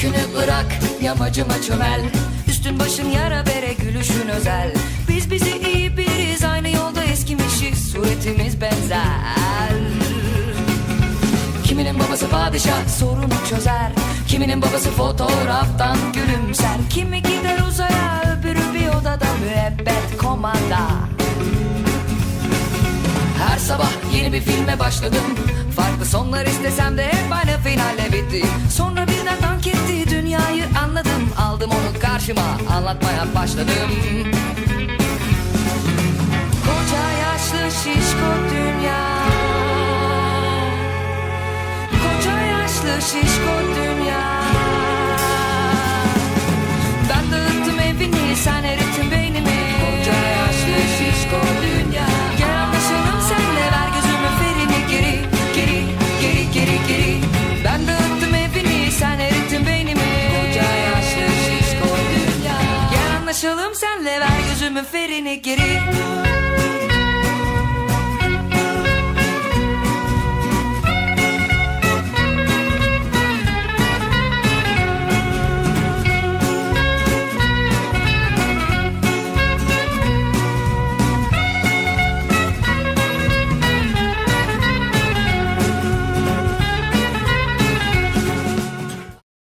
Yükünü bırak, yamacıma çömel. Üstün başın yara bere, gülüşün özel. Biz bizi iyi biriz, aynı yolda eskimişiz, suretimiz benzer. Kiminin babası padişah, sorunu çözer. Kiminin babası fotoğraftan gülümser. Kimi gider uzaya, öbürü bir odada müebbet komada. Her sabah yeni bir filme başladım. Farklı sonlar istesem de hep aynı finalle bitti. Sonra birden dank etti, dünyayı anladım. Aldım onu karşıma, anlatmaya başladım. Koca yaşlı şişko dünya, koca yaşlı şişko dünya. Ben dağıttım evini, sen erittin beynimi. Koca yaşlı şişko dünya. Gel anlaşalım senle, ver gözümün ferini geri, geri, geri, geri, geri. Ben dağıttım evini, sen erittin beynimi. Koca yaşlı şişko dünya. Gel anlaşalım senle, ver gözümün ferini geri.